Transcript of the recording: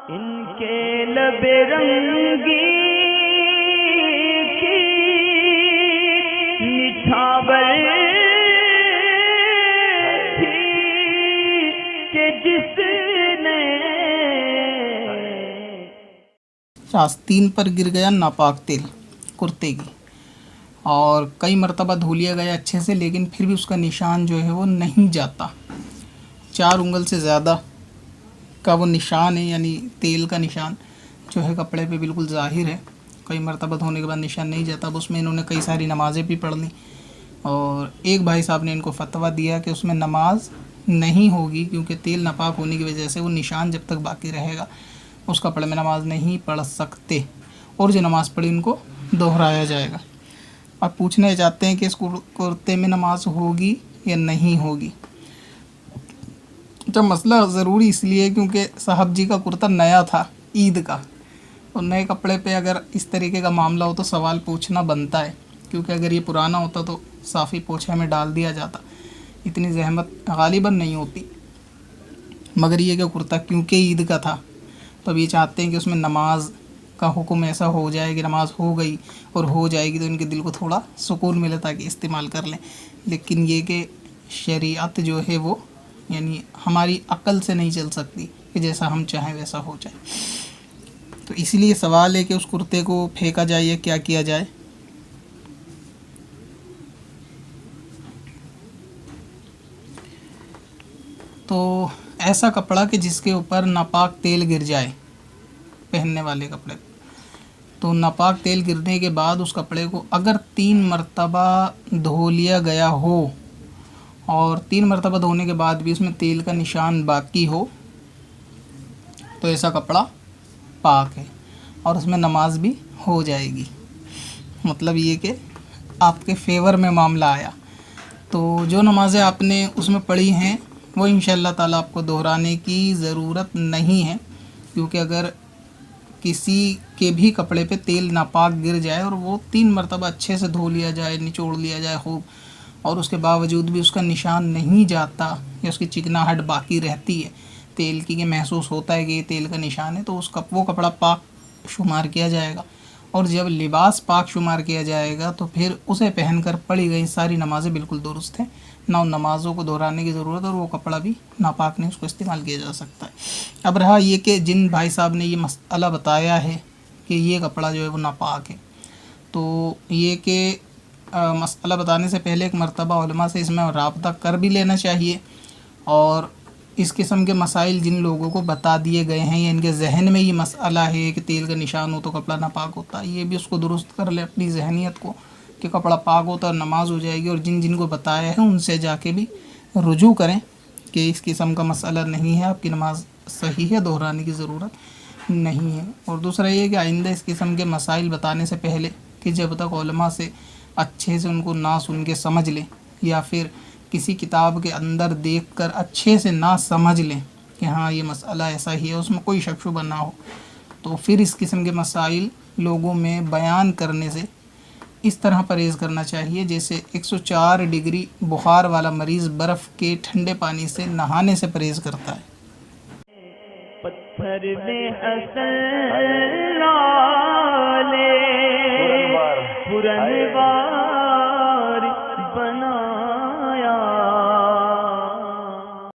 इनके लबे रंगी की निछावर थी कि जिसने आस्तीन पर गिर गया नापाक तेल कुर्ते की और कई मरतबा धो लिया गया अच्छे से, लेकिन फिर भी उसका निशान जो है वो नहीं जाता। 4 उंगल से ज़्यादा का वो निशान है, यानी तेल का निशान जो है कपड़े पे बिल्कुल ज़ाहिर है। कई मरतबा धोने के बाद निशान नहीं जाता। अब उसमें इन्होंने कई सारी नमाज़ें भी पढ़ ली और एक भाई साहब ने इनको फतवा दिया कि उसमें नमाज नहीं होगी, क्योंकि तेल नापाक होने की वजह से वो निशान जब तक बाकी रहेगा उस कपड़े में नमाज नहीं पढ़ सकते और जो नमाज़ पढ़ी उनको दोहराया जाएगा। आप पूछने चाहते हैं कि इस कुर्ते में नमाज होगी या नहीं होगी। जब मसला ज़रूरी इसलिए क्योंकि साहब जी का कुर्ता नया था ईद का, और नए कपड़े पे अगर इस तरीके का मामला हो तो सवाल पूछना बनता है, क्योंकि अगर ये पुराना होता तो साफ़ी पोछे में डाल दिया जाता, इतनी जहमत गालिबन नहीं होती। मगर ये कि कुर्ता क्योंकि ईद का था तो अब ये चाहते हैं कि उसमें नमाज का हुक्म ऐसा हो जाए कि नमाज हो गई और हो जाएगी तो इनके दिल को थोड़ा सुकून मिले ताकि इस्तेमाल कर लें। लेकिन ये कि शरीयत जो है वो यानी हमारी अक्ल से नहीं चल सकती कि जैसा हम चाहें वैसा हो जाए। तो इसलिए सवाल है कि उस कुर्ते को फेंका जाए या क्या किया जाए। तो ऐसा कपड़ा कि जिसके ऊपर नापाक तेल गिर जाए, पहनने वाले कपड़े, तो नापाक तेल गिरने के बाद उस कपड़े को अगर 3 मरतबा धो लिया गया हो और 3 मरतबा धोने के बाद भी उसमें तेल का निशान बाकी हो तो ऐसा कपड़ा पाक है और उसमें नमाज भी हो जाएगी। मतलब ये कि आपके फेवर में मामला आया। तो जो नमाज़ें आपने उसमें पढ़ी हैं वो इंशाअल्लाह ताला आपको दोहराने की ज़रूरत नहीं है, क्योंकि अगर किसी के भी कपड़े पे तेल नापाक गिर जाए और वो 3 मरतबा अच्छे से धो लिया जाए, निचोड़ लिया जाए खूब, और उसके बावजूद भी उसका निशान नहीं जाता या उसकी चिकनाहट बाकी रहती है तेल की, कि महसूस होता है कि ये तेल का निशान है, तो वो कपड़ा पाक शुमार किया जाएगा। और जब लिबास पाक शुमार किया जाएगा तो फिर उसे पहनकर पढ़ी गई सारी नमाज़ें बिल्कुल दुरुस्त हैं, ना उन नमाज़ों को दोहराने की ज़रूरत और वो कपड़ा भी नापाक नहीं, उसको इस्तेमाल किया जा सकता है। अब रहा ये कि जिन भाई साहब ने ये मसला बताया है कि ये कपड़ा जो है वो नापाक है, तो ये कि मसला बताने से पहले एक मरतबा उलमा से इसमें राब्ता कर भी लेना चाहिए और इस किस्म के मसाइल जिन लोगों को बता दिए गए हैं या इनके जहन में ये मसला है कि तेल का निशान हो तो कपड़ा नापाक होता है, ये भी उसको दुरुस्त कर ले अपनी जहनीत को कि कपड़ा पाक होता है, नमाज हो जाएगी। और जिन जिन को बताया है उनसे जाके भी रुजू करें कि इस किस्म का मसला नहीं है, आपकी नमाज सही है, दोहराने की ज़रूरत नहीं है। और दूसरा ये कि आइंदा इस किस्म के मसाइल बताने से पहले कि जब तक उलमा से अच्छे से उनको ना सुन के समझ लें या फिर किसी किताब के अंदर देखकर अच्छे से ना समझ लें कि हाँ ये मसला ऐसा ही है, उसमें कोई शक शुबा ना हो, तो फिर इस किस्म के मसाइल लोगों में बयान करने से इस तरह परहेज़ करना चाहिए जैसे 104 डिग्री बुखार वाला मरीज़ बर्फ़ के ठंडे पानी से नहाने से परहेज़ करता है। पत्थर में असल लाले पुरनवार